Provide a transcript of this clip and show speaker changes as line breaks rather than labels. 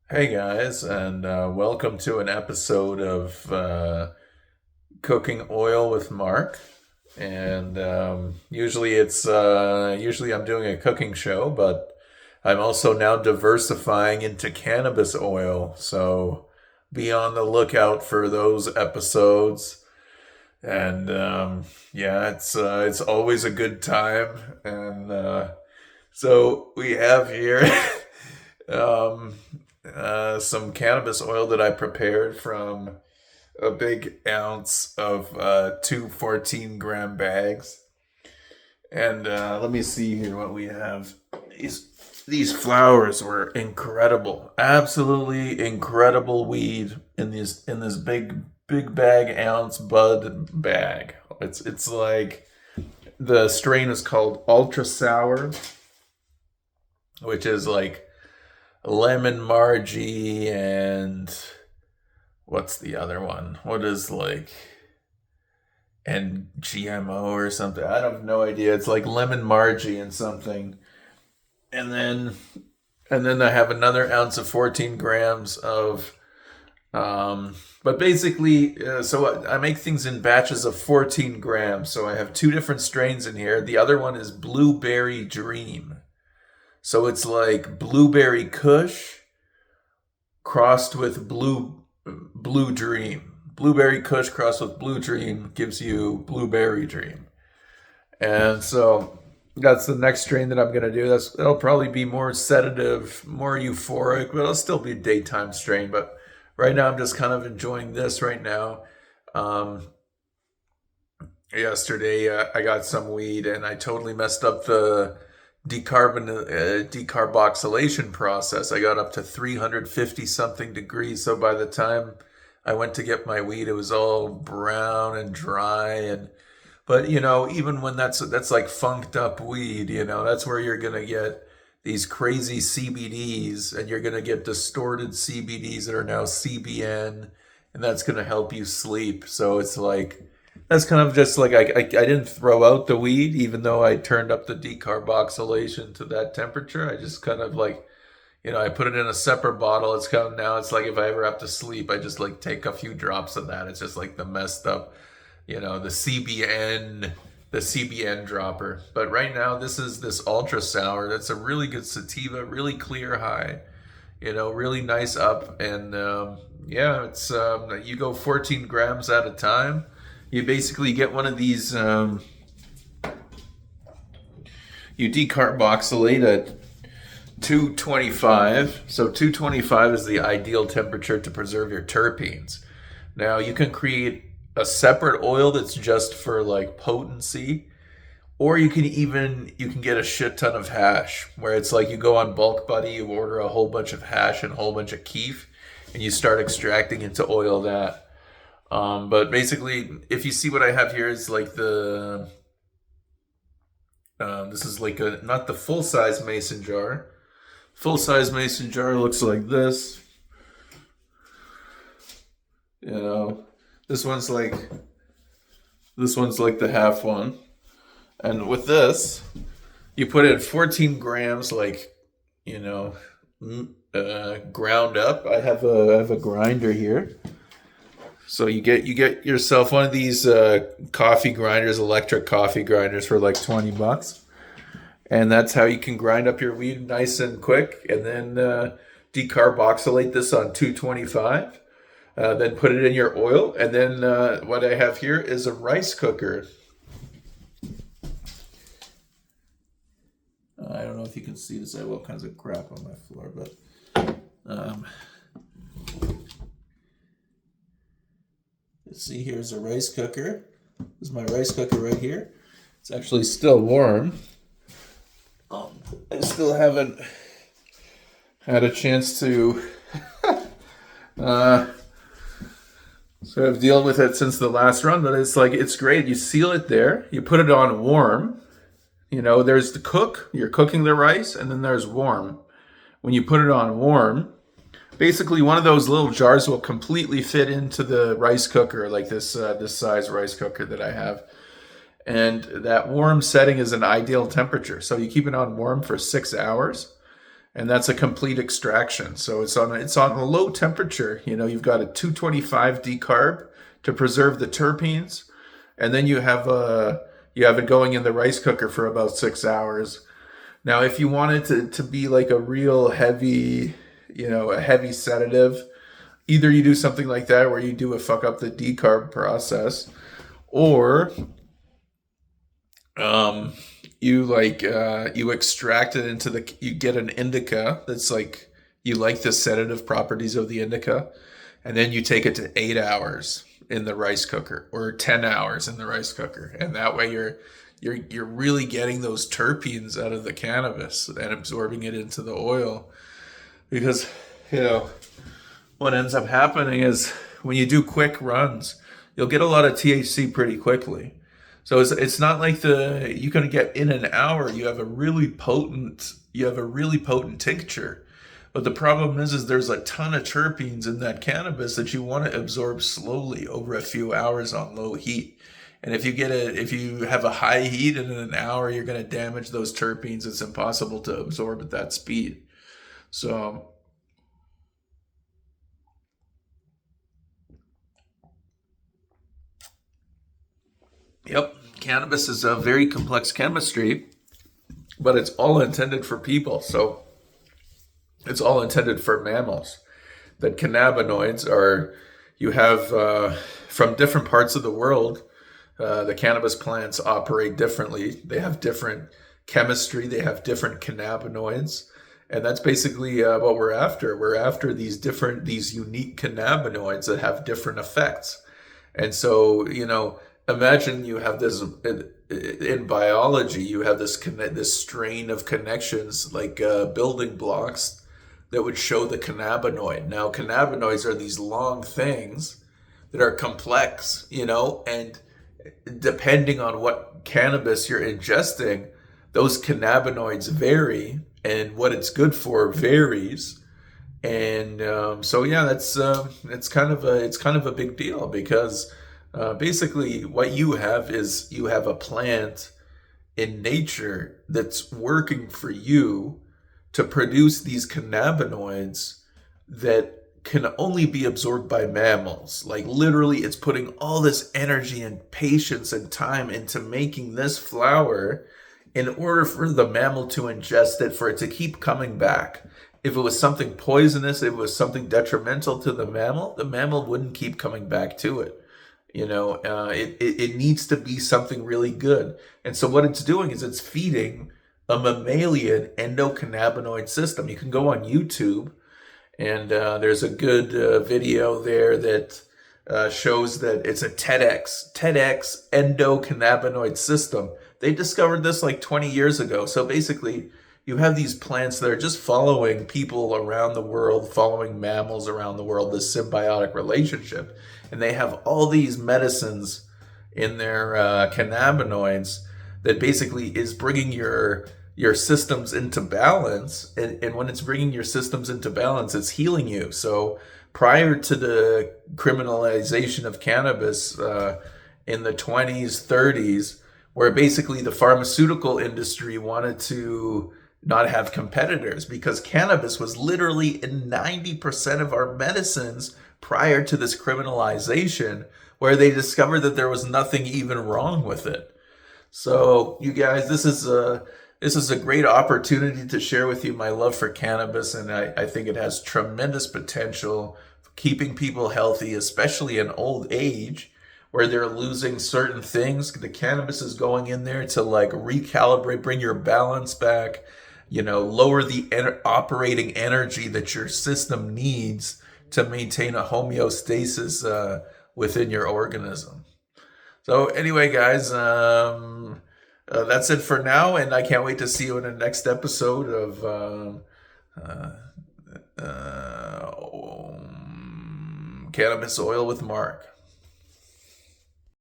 Hey guys, and welcome to an episode of Cooking Oil with Mark. And usually I'm doing a cooking show, but I'm also now diversifying into cannabis oil. So be on the lookout for those episodes. And yeah, it's always a good time. And so we have here um, some cannabis oil that I prepared from a big ounce of two 14-gram bags. And let me see here what we have. These flowers were incredible, absolutely incredible weed in this big bag ounce bud bag. It's like the strain is called Ultra Sour, which is like lemon margie and what's the other one? What is like and GMO or something? I have no idea. It's like lemon margie and something. And then I have another ounce of 14 grams of but basically, so I make things in batches of 14 grams. So I have two different strains in here. The other one is Blueberry Dream. So it's like Blueberry Kush crossed with Blue Dream. Blueberry Kush crossed with Blue Dream gives you Blueberry Dream. And so that's the next strain that I'm gonna do. It'll probably be more sedative, more euphoric, but it'll still be a daytime strain. But right now I'm just kind of enjoying this right now. Um, Yesterday I got some weed and I totally messed up the decarboxylation process. I got up to 350 something degrees. So by the time I went to get my weed, it was all brown and dry. And but even when that's like funked up weed, that's where you're gonna get these crazy CBDs, and you're gonna get distorted CBDs that are now CBN, and that's gonna help you sleep. So it's like that's kind of just like I didn't throw out the weed, even though I turned up the decarboxylation to that temperature. I just kind of like, I put it in a separate bottle. It's kind of now, it's like if I ever have to sleep, I just like take a few drops of that. It's just like the messed up, the CBN dropper. But right now, this is this ultra sour. That's a really good sativa, really clear high, really nice up. And yeah, it's you go 14 grams at a time. You basically get one of these. You decarboxylate at 225. So 225 is the ideal temperature to preserve your terpenes. Now you can create a separate oil that's just for like potency, or you can get a shit ton of hash, where it's like you go on Bulk Buddy, you order a whole bunch of hash and a whole bunch of keef, and you start extracting into oil that. But basically, if you see what I have here is like this is like a not the full size mason jar. Full size mason jar looks like this. You know, this one's like this one's like the half one, and with this, you put in 14 grams, like you know, ground up. I have a grinder here. So you get yourself one of these coffee grinders, electric coffee grinders for like $20, and that's how you can grind up your weed nice and quick, and then decarboxylate this on 225. Then put it in your oil, and then what I have here is a rice cooker. I don't know if you can see this. I have all kinds of crap on my floor, but um, see, here's a rice cooker. This is my rice cooker right here. It's actually still warm. I still haven't had a chance to uh, sort of deal with it since the last run, but it's great. You seal it there. You put it on warm. There's the cook. You're cooking the rice, and then there's warm. When you put it on warm, basically one of those little jars will completely fit into the rice cooker, like this size rice cooker that I have. And that warm setting is an ideal temperature. So you keep it on warm for 6 hours, and that's a complete extraction. So it's on a low temperature. You've got a 225 decarb to preserve the terpenes, and then you have it going in the rice cooker for about 6 hours. Now, if you want it to be like a real heavy, a heavy sedative, either you do something like that where you do a fuck up the decarb process, or um, you extract it you get an indica that's like, you like the sedative properties of the indica, and then you take it to 8 hours in the rice cooker or 10 hours in the rice cooker, and that way you're really getting those terpenes out of the cannabis and absorbing it into the oil. Because you know what ends up happening is, when you do quick runs, you'll get a lot of THC pretty quickly. So it's not like you can get in an hour. You have a really potent tincture. But the problem is there's a ton of terpenes in that cannabis that you want to absorb slowly over a few hours on low heat. And if you have a high heat, and in an hour you're going to damage those terpenes, it's impossible to absorb at that speed. So, yep, cannabis is a very complex chemistry, but it's all intended for people. So it's all intended for mammals. That cannabinoids are, you have from different parts of the world, the cannabis plants operate differently. They have different chemistry, they have different cannabinoids. And that's basically what we're after. We're after these unique cannabinoids that have different effects. And so, imagine you have this in biology. You have this strain of connections, like building blocks that would show the cannabinoid. Now, cannabinoids are these long things that are complex, and depending on what cannabis you're ingesting, those cannabinoids vary, and what it's good for varies. And so yeah, that's it's kind of a big deal, because basically what you have is, you have a plant in nature that's working for you to produce these cannabinoids that can only be absorbed by mammals. Like, literally, it's putting all this energy and patience and time into making this flower in order for the mammal to ingest it, for it to keep coming back. If it was something poisonous, if it was something detrimental to the mammal wouldn't keep coming back to it. It needs to be something really good. And so what it's doing is, it's feeding a mammalian endocannabinoid system. You can go on YouTube, and there's a good video there that shows that it's a TEDx endocannabinoid system. They discovered this like 20 years ago. So basically, you have these plants that are just following people around the world, following mammals around the world, this symbiotic relationship. And they have all these medicines in their cannabinoids that basically is bringing your systems into balance. And when it's bringing your systems into balance, it's healing you. So prior to the criminalization of cannabis in the 20s, 30s, where basically the pharmaceutical industry wanted to not have competitors, because cannabis was literally in 90% of our medicines prior to this criminalization, where they discovered that there was nothing even wrong with it. So, you guys, this is a great opportunity to share with you my love for cannabis, and I think it has tremendous potential for keeping people healthy, especially in old age, where they're losing certain things. The cannabis is going in there to like recalibrate, bring your balance back, lower the operating energy that your system needs to maintain a homeostasis within your organism. So anyway, guys, that's it for now, and I can't wait to see you in the next episode of Cannabis Oil with Mark.